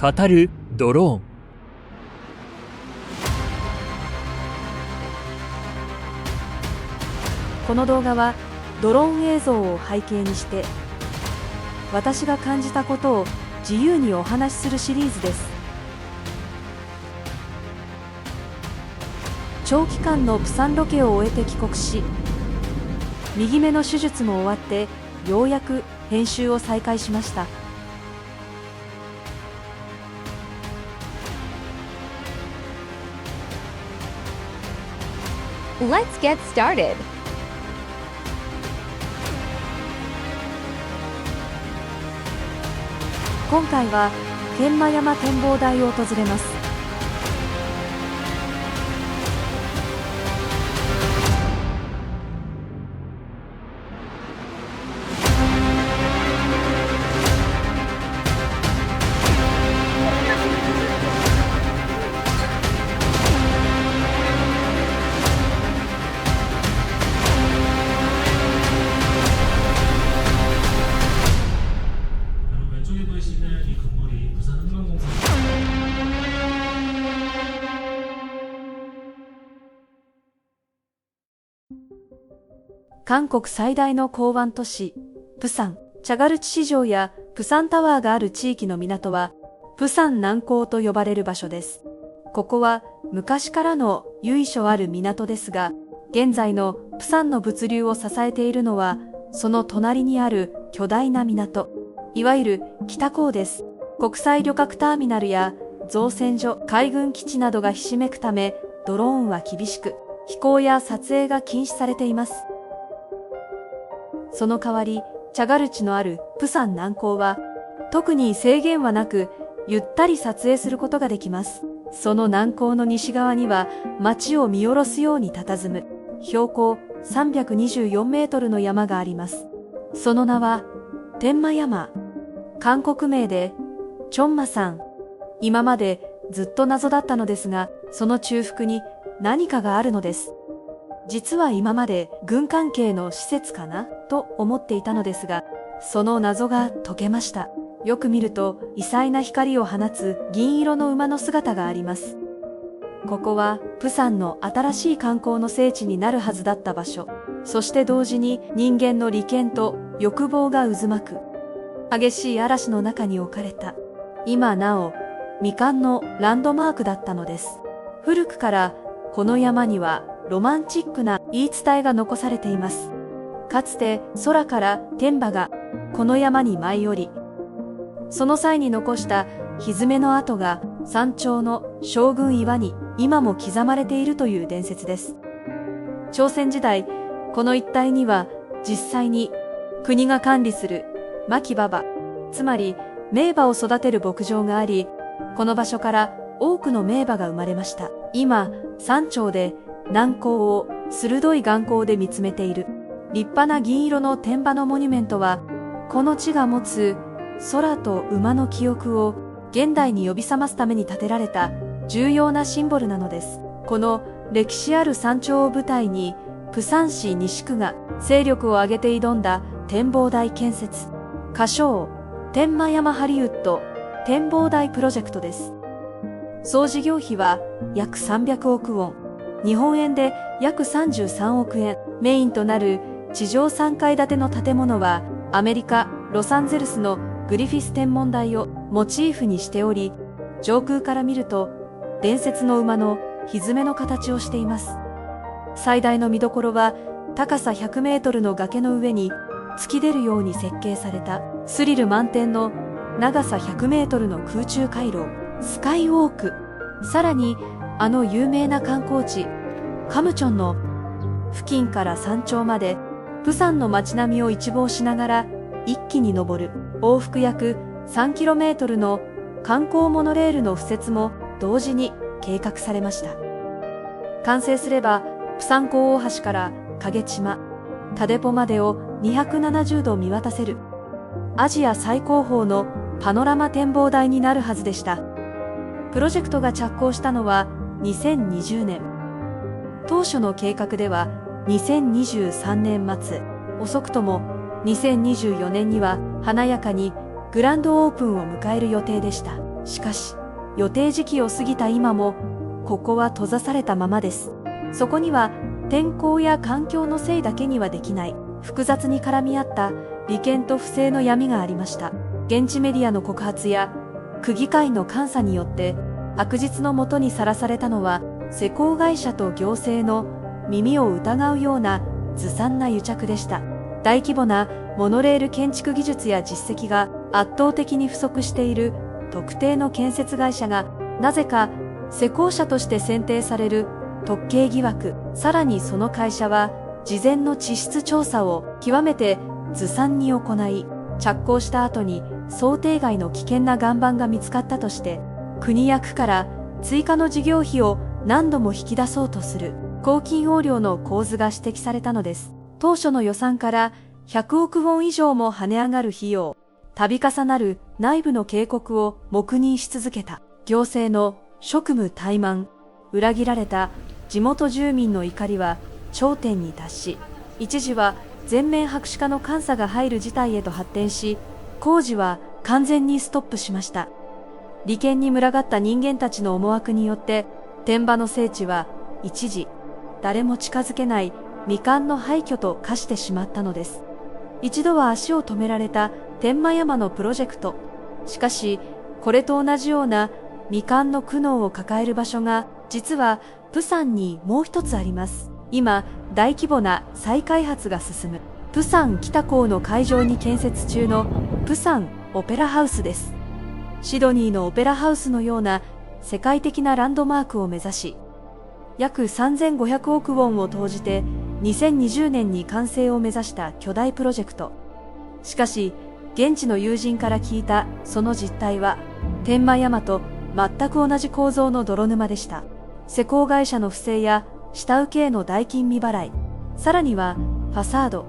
語るドローン。この動画はドローン映像を背景にして私が感じたことを自由にお話しするシリーズです。長期間のプサンロケを終えて帰国し、右目の手術も終わってようやく編集を再開しました。Let's get started. 今回は天満山展望台を訪れます。韓国最大の港湾都市、プサン、チャガルチ市場やプサンタワーがある地域の港は、プサン南港と呼ばれる場所です。ここは昔からの由緒ある港ですが、現在のプサンの物流を支えているのは、その隣にある巨大な港、いわゆる北港です。国際旅客ターミナルや造船所、海軍基地などがひしめくため、ドローンは厳しく、飛行や撮影が禁止されています。その代わり、チャガルチのあるプサン南港は、特に制限はなく、ゆったり撮影することができます。その南港の西側には、街を見下ろすように佇む、標高324メートルの山があります。その名は、天満山。韓国名で、チョンマ山。今までずっと謎だったのですが、その中腹に何かがあるのです。実は今まで軍関係の施設かなと思っていたのですが、その謎が解けました。よく見ると異彩な光を放つ銀色の馬の姿があります。ここはプサンの新しい観光の聖地になるはずだった場所。そして同時に人間の利権と欲望が渦巻く。激しい嵐の中に置かれた。今なお未完のランドマークだったのです。古くからこの山にはロマンチックな言い伝えが残されています。かつて空から天馬がこの山に舞い降り、その際に残した蹄の跡が山頂の将軍岩に今も刻まれているという伝説です。朝鮮時代、この一帯には実際に国が管理する牧馬場、つまり名馬を育てる牧場があり、この場所から多くの名馬が生まれました。今、山頂で南港を鋭い眼光で見つめている立派な銀色の天馬のモニュメントは、この地が持つ空と馬の記憶を現代に呼び覚ますために建てられた重要なシンボルなのです。この歴史ある山頂を舞台に、プサン市西区が勢力を挙げて挑んだ展望台建設。仮称、天満山ハリウッド展望台プロジェクトです。総事業費は約300億ウォン。日本円で約33億円。メインとなる地上3階建ての建物は、アメリカ・ロサンゼルスのグリフィス天文台をモチーフにしており、上空から見ると、伝説の馬の蹄の形をしています。最大の見どころは、高さ100メートルの崖の上に突き出るように設計された、スリル満点の長さ100メートルの空中回廊、スカイウォーク。さらに、あの有名な観光地、カムチョンの付近から山頂まで、プサンの街並みを一望しながら一気に登る往復約 3km の観光モノレールの敷設も同時に計画されました。完成すれば、プサン港大橋から影島、タデポまでを270度見渡せるアジア最高峰のパノラマ展望台になるはずでした。プロジェクトが着工したのは2020年。当初の計画では2023年末、遅くとも2024年には華やかにグランドオープンを迎える予定でした。しかし、予定時期を過ぎた今も、ここは閉ざされたままです。そこには、天候や環境のせいだけにはできない、複雑に絡み合った利権と不正の闇がありました。現地メディアの告発や、区議会の監査によって、悪日のもとにさらされたのは、施工会社と行政の耳を疑うようなずさんな癒着でした。大規模なモノレール建築技術や実績が圧倒的に不足している特定の建設会社が、なぜか施工者として選定される特権疑惑、さらにその会社は事前の地質調査を極めてずさんに行い、着工した後に想定外の危険な岩盤が見つかったとして、国や区から追加の事業費を何度も引き出そうとする公金横領の構図が指摘されたのです。当初の予算から100億ウォン以上も跳ね上がる費用、度重なる内部の警告を黙認し続けた行政の職務怠慢、裏切られた地元住民の怒りは頂点に達し、一時は全面白紙化の監査が入る事態へと発展し、工事は完全にストップしました。利権に群がった人間たちの思惑によって、天場の聖地は一時、誰も近づけない未完の廃墟と化してしまったのです。一度は足を止められた天満山のプロジェクト。しかし、これと同じような未完の苦悩を抱える場所が、実はプサンにもう一つあります。今、大規模な再開発が進む、プサン北港の海上に建設中のプサンオペラハウスです。シドニーのオペラハウスのような世界的なランドマークを目指し、約3500億ウォンを投じて2020年に完成を目指した巨大プロジェクト。しかし、現地の友人から聞いたその実態は、天満山と全く同じ構造の泥沼でした。施工会社の不正や下請けへの代金未払い、さらにはファサード、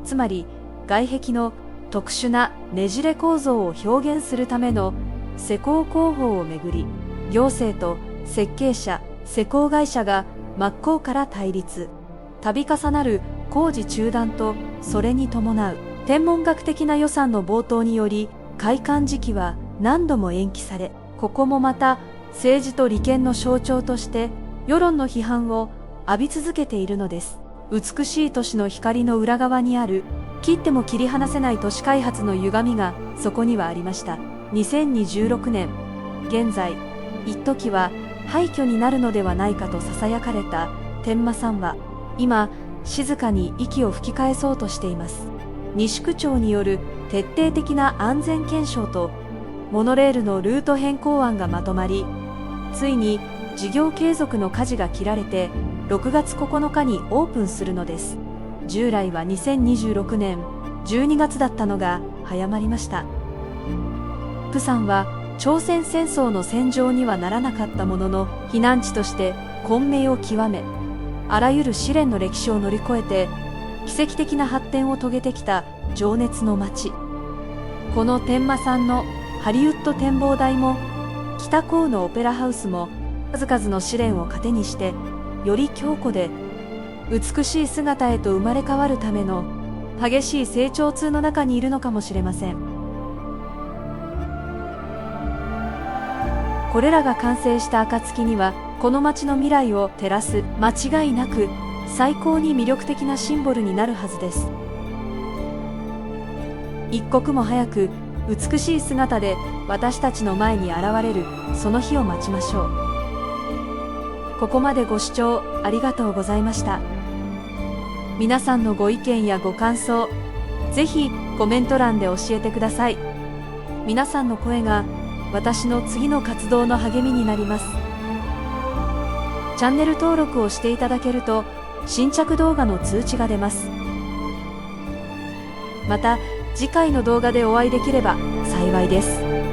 つまり外壁の特殊なねじれ構造を表現するための施工工法をめぐり、行政と設計者、施工会社が真っ向から対立。度重なる工事中断とそれに伴う天文学的な予算の暴騰により、開館時期は何度も延期され、ここもまた政治と利権の象徴として世論の批判を浴び続けているのです。美しい都市の光の裏側にある、切っても切り離せない都市開発の歪みがそこにはありました。2026年、現在、一時は廃墟になるのではないかと囁かれた天満山は、今、静かに息を吹き返そうとしています。西区長による徹底的な安全検証と、モノレールのルート変更案がまとまり、ついに事業継続の舵が切られて、6月9日にオープンするのです。従来は2026年12月だったのが早まりました。プサンは朝鮮戦争の戦場にはならなかったものの、避難地として混迷を極め、あらゆる試練の歴史を乗り越えて奇跡的な発展を遂げてきた情熱の街。この天満山のハリウッド展望台も北港のオペラハウスも、数々の試練を糧にしてより強固で美しい姿へと生まれ変わるための激しい成長痛の中にいるのかもしれません。これらが完成した暁には、この街の未来を照らす間違いなく最高に魅力的なシンボルになるはずです。一刻も早く美しい姿で私たちの前に現れるその日を待ちましょう。ここまでご視聴ありがとうございました。皆さんのご意見やご感想、ぜひコメント欄で教えてください。皆さんの声が私の次の活動の励みになります。チャンネル登録をしていただけると新着動画の通知が出ます。また次回の動画でお会いできれば幸いです。